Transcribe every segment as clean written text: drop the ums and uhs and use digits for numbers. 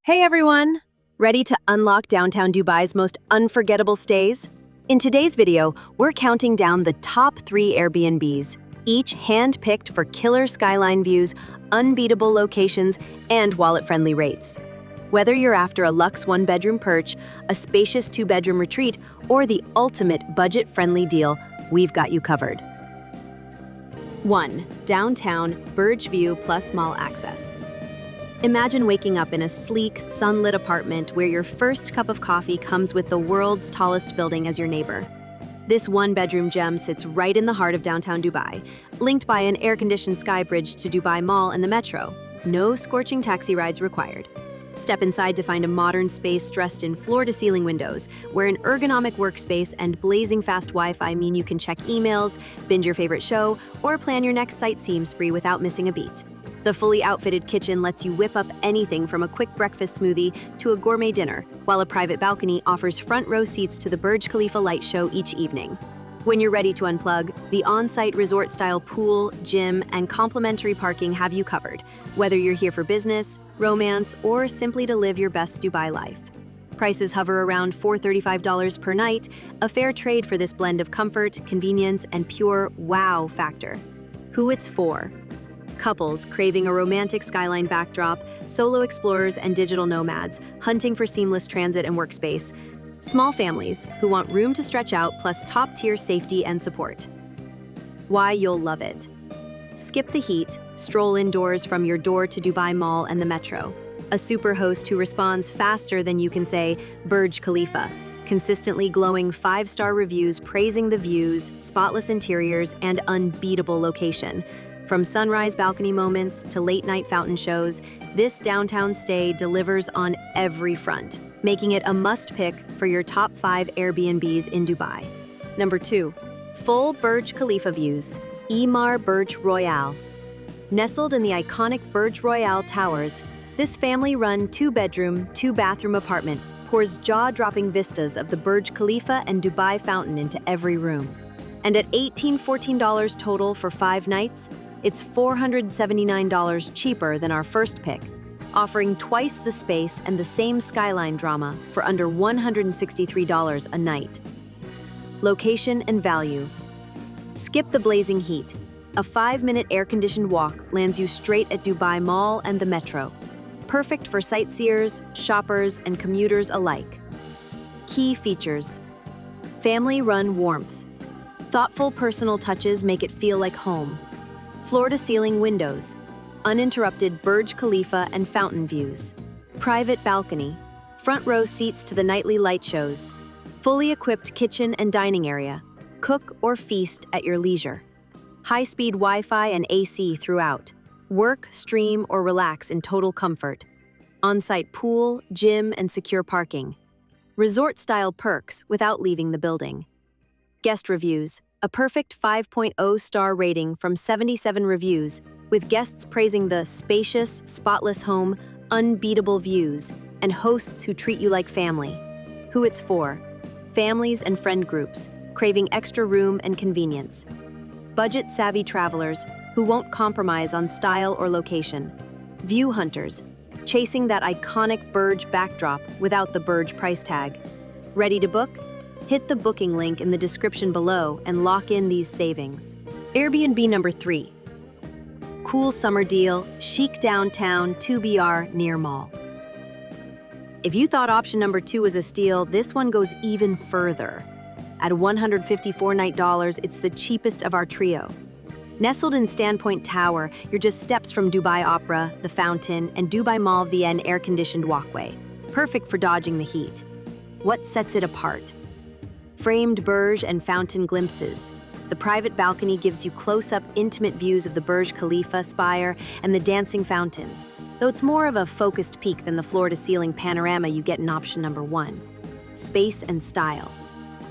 Hey everyone! Ready to unlock downtown Dubai's most unforgettable stays? In today's video, we're counting down the top 3 Airbnbs, each hand-picked for killer skyline views, unbeatable locations, and wallet-friendly rates. Whether you're after a luxe one-bedroom perch, a spacious 2-bedroom retreat, or the ultimate budget-friendly deal, we've got you covered. 1. Downtown Burj View plus mall access. Imagine waking up in a sleek, sunlit apartment where your first cup of coffee comes with the world's tallest building as your neighbor. This one-bedroom gem sits right in the heart of downtown Dubai, linked by an air-conditioned sky bridge to Dubai Mall and the metro. No scorching taxi rides required. Step inside to find a modern space dressed in floor-to-ceiling windows, where an ergonomic workspace and blazing fast Wi-Fi mean you can check emails, binge your favorite show, or plan your next sightseeing spree without missing a beat. The fully outfitted kitchen lets you whip up anything from a quick breakfast smoothie to a gourmet dinner, while a private balcony offers front-row seats to the Burj Khalifa light show each evening. When you're ready to unplug, the on-site resort-style pool, gym, and complimentary parking have you covered, whether you're here for business, romance, or simply to live your best Dubai life. Prices hover around $435 per night, a fair trade for this blend of comfort, convenience, and pure wow factor. Who it's for? Couples craving a romantic skyline backdrop, solo explorers and digital nomads hunting for seamless transit and workspace, small families who want room to stretch out plus top-tier safety and support. Why you'll love it. Skip the heat, stroll indoors from your door to Dubai Mall and the metro. A super host who responds faster than you can say Burj Khalifa, consistently glowing 5-star reviews praising the views, spotless interiors, and unbeatable location. From sunrise balcony moments to late-night fountain shows, this downtown stay delivers on every front, making it a must-pick for your top 5 Airbnbs in Dubai. Number 2. Full Burj Khalifa views. EMAAR Burj Royale. Nestled in the iconic Burj Royale towers, this family-run 2-bedroom, 2-bathroom apartment pours jaw-dropping vistas of the Burj Khalifa and Dubai Fountain into every room. And at $14 total for 5 nights, it's $479 cheaper than our first pick, offering twice the space and the same skyline drama for under $163 a night. Location and value. Skip the blazing heat. A 5-minute air-conditioned walk lands you straight at Dubai Mall and the metro. Perfect for sightseers, shoppers, and commuters alike. Key features. Family-run warmth. Thoughtful personal touches make it feel like home. Floor-to-ceiling windows, uninterrupted Burj Khalifa and fountain views, private balcony, front-row seats to the nightly light shows, fully equipped kitchen and dining area, cook or feast at your leisure, high-speed Wi-Fi and AC throughout, work, stream, or relax in total comfort, on-site pool, gym, and secure parking, resort-style perks without leaving the building. Guest reviews. A perfect 5.0 star rating from 77 reviews, with guests praising the spacious, spotless home, unbeatable views, and hosts who treat you like family. Who it's for. Families and friend groups, craving extra room and convenience. Budget-savvy travelers who won't compromise on style or location. View hunters, chasing that iconic Burj backdrop without the Burj price tag. Ready to book? Hit the booking link in the description below and lock in these savings. Airbnb number 3. Cool summer deal, chic downtown 2BR near mall. If you thought option number 2 was a steal, this one goes even further. At $154 night, it's the cheapest of our trio. Nestled in Standpoint Tower, you're just steps from Dubai Opera, the Fountain, and Dubai Mall via an air-conditioned walkway. Perfect for dodging the heat. What sets it apart? Framed Burj and Fountain glimpses. The private balcony gives you close-up, intimate views of the Burj Khalifa spire and the dancing fountains, though it's more of a focused peak than the floor-to-ceiling panorama you get in option number 1. Space and style.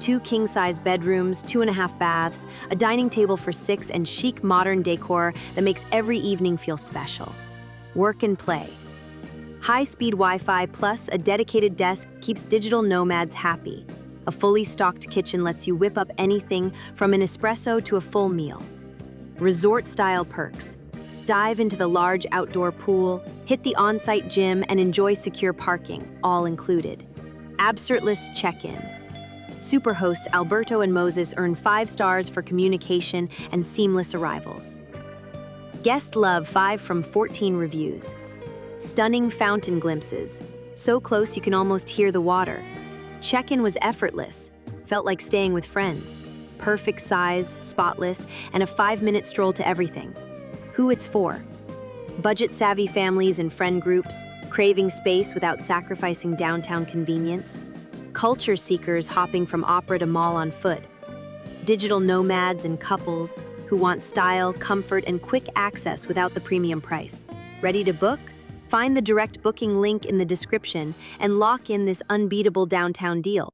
2 king-size bedrooms, 2.5 baths, a dining table for 6, and chic modern decor that makes every evening feel special. Work and play. High-speed Wi-Fi plus a dedicated desk keeps digital nomads happy. A fully stocked kitchen lets you whip up anything from an espresso to a full meal. Resort-style perks. Dive into the large outdoor pool, hit the on-site gym, and enjoy secure parking, all included. Absurdless check-in. Superhosts Alberto and Moses earn 5 stars for communication and seamless arrivals. Guest love 5 from 14 reviews. Stunning fountain glimpses. So close you can almost hear the water. Check-in was effortless. Felt like staying with friends. Perfect size, spotless, and a 5-minute stroll to everything. Who it's for. Budget-savvy families and friend groups, craving space without sacrificing downtown convenience. Culture seekers hopping from opera to mall on foot. Digital nomads and couples who want style, comfort, and quick access without the premium price. Ready to book? Find the direct booking link in the description and lock in this unbeatable downtown deal.